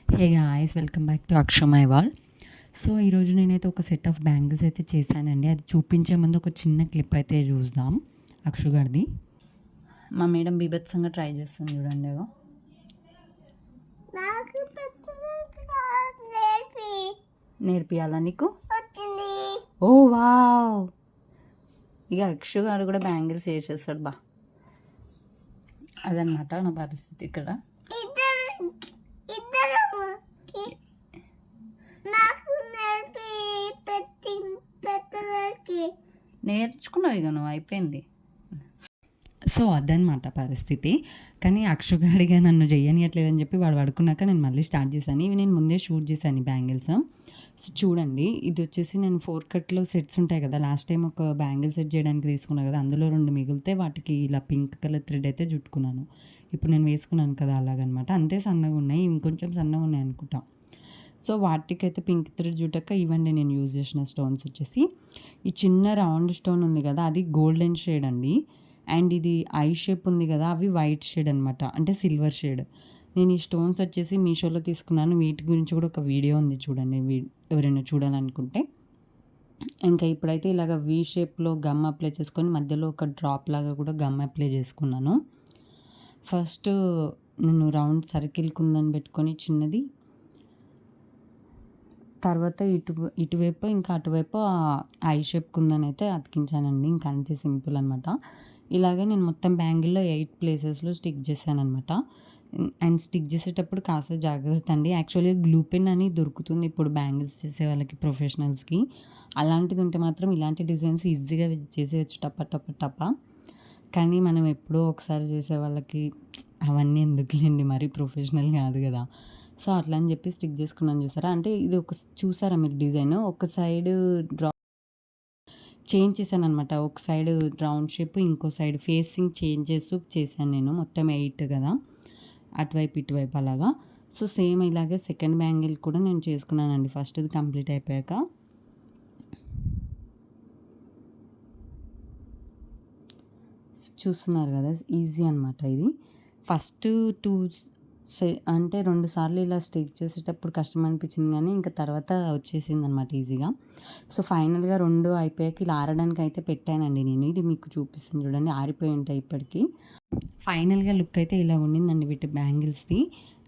Hey guys, welcome back to అక్షమై వాల్. So ఈరోజు నేనైతే ఒక సెట్ ఆఫ్ బ్యాంగిల్స్ అయితే చేశానండి. అది చూపించే ముందు ఒక చిన్న క్లిప్ అయితే చూద్దాం అక్షు గారిది. మా మేడం బీభత్సంగా ట్రై చేస్తుంది చూడండి. ఏదో నేర్పియాలా నీకు? ఓ వావ్! ఇక అక్షు గారు కూడా బ్యాంగిల్స్ చేసేస్తాడు బా. అదనమాట నా పరిస్థితి ఇక్కడ. నేర్చుకున్నావు ఇక నువ్వు, అయిపోయింది. సో అదనమాట పరిస్థితి. కానీ అక్షగాడిగా నన్ను చెయ్యనియట్లేదని చెప్పి వాడు పడుకున్నాక నేను మళ్ళీ స్టార్ట్ చేశాను. ఇవి నేను ముందే షూట్ చేశాను ఈ బ్యాంగిల్స్. సో చూడండి, ఇది వచ్చేసి నేను 4 కట్లో సెట్స్ ఉంటాయి కదా, లాస్ట్ టైం ఒక బ్యాంగిల్ సెట్ చేయడానికి తీసుకున్నాను కదా, అందులో 2 మిగిలితే వాటికి ఇలా పింక్ కలర్ థ్రెడ్ అయితే చుట్టుకున్నాను. ఇప్పుడు నేను వేసుకున్నాను కదా అలాగనమాట. అంతే సన్నగా ఉన్నాయి, ఇంకొంచెం సన్నగా ఉన్నాయి అనుకుంటా. సో వాటికైతే పింక్ థ్రెడ్ చుట్టక ఇవ్వండి నేను యూజ్ చేసిన స్టోన్స్ వచ్చేసి ఈ చిన్న రౌండ్ స్టోన్ ఉంది కదా, అది గోల్డెన్ షేడ్ అండి. అండ్ ఇది ఐ షేప్ ఉంది కదా, అవి వైట్ షేడ్ అనమాట, అంటే సిల్వర్ షేడ్. నేను ఈ స్టోన్స్ వచ్చేసి మీషోలో తీసుకున్నాను. వీటి గురించి కూడా ఒక వీడియో ఉంది చూడండి, ఎవరైనా చూడాలనుకుంటే. ఇంకా ఇప్పుడైతే ఇలాగ వీ షేప్లో గమ్ అప్లై చేసుకొని మధ్యలో ఒక డ్రాప్ లాగా కూడా గమ్ అప్లై చేసుకున్నాను. ఫస్ట్ నేను రౌండ్ సర్కిల్ కుందని పెట్టుకొని చిన్నది, తర్వాత ఇటువైపు ఇంకా అటువైపు ఐ షేప్ కుందని అయితే అతికించానండి. ఇంకా అంతే, సింపుల్ అనమాట. ఇలాగే నేను మొత్తం బ్యాంగిల్లో 8 ప్లేసెస్లో స్టిక్ చేశానమాట. అండ్ స్టిక్ చేసేటప్పుడు కాస్త జాగ్రత్త అండి. యాక్చువల్గా గ్లూ పెన్ అని దొరుకుతుంది ఇప్పుడు బ్యాంగిల్స్ చేసే వాళ్ళకి, ప్రొఫెషనల్స్కి. అలాంటిది ఉంటే మాత్రం ఇలాంటి డిజైన్స్ ఈజీగా చేసేయచ్చు టప టప టప. కానీ మనం ఎప్పుడో ఒకసారి చేసే వాళ్ళకి అవన్నీ ఎందుకులేండి, మరీ ప్రొఫెషనల్ కాదు కదా. సో అట్లా అని చెప్పి స్టిక్ చేసుకున్నాను చూసారా. అంటే ఇది చూసారా మీరు డిజైన్, ఒక సైడ్ చేంజ్ చేశాను అనమాట. ఒక సైడ్ రౌండ్ షేప్, ఇంకో సైడ్ ఫేసింగ్ చేంజ్ చేశాను నేను. మొత్తం 8 కదా, అటువైపు ఇటువైపు అలాగా. సో సేమ్ ఇలాగే సెకండ్ బ్యాంగిల్ కూడా నేను చేసుకున్నానండి ఫస్ట్ది కంప్లీట్ అయిపోయాక. చూస్తున్నారు కదా, ఈజీ అనమాట ఇది. ఫస్ట్ 2 అంటే 2 సార్లు ఇలా స్టిచ్ చేసేటప్పుడు కష్టం అనిపించింది, కానీ ఇంకా తర్వాత వచ్చేసింది అనమాట ఈజీగా. సో ఫైనల్గా 2 అయిపోయాక ఇలా ఆరడానికి అయితే పెట్టానండి నేను. ఇది మీకు చూపిస్తాను చూడండి, ఆరిపోయి ఉంటాయి ఇప్పటికీ. ఫైనల్గా లుక్ అయితే ఇలా ఉండిందండి వీటి బ్యాంగిల్స్ది.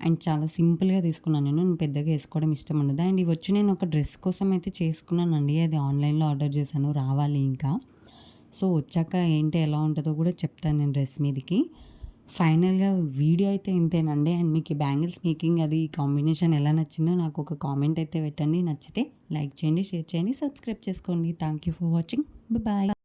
అండ్ చాలా సింపుల్గా తీసుకున్నాను నేను పెద్దగా వేసుకోవడం ఇష్టం ఉండదు. అండ్ ఇవి వచ్చి నేను ఒక డ్రెస్ కోసం అయితే చేసుకున్నానండి, అది ఆన్లైన్లో ఆర్డర్ చేశాను, రావాలి ఇంకా. సో వచ్చాక ఏంటి ఎలా ఉంటుందో కూడా చెప్తాను నేను డ్రెస్ మీదకి. ఫైనల్గా వీడియో అయితే ఇంతేనండి. అండ్ మీకు ఈ బ్యాంగిల్స్ మేకింగ్ అది కాంబినేషన్ ఎలా నచ్చిందో నాకు ఒక కామెంట్ అయితే పెట్టండి. నచ్చితే లైక్ చేయండి, షేర్ చేయండి, సబ్స్క్రైబ్ చేసుకోండి. Thank you for watching. Bye.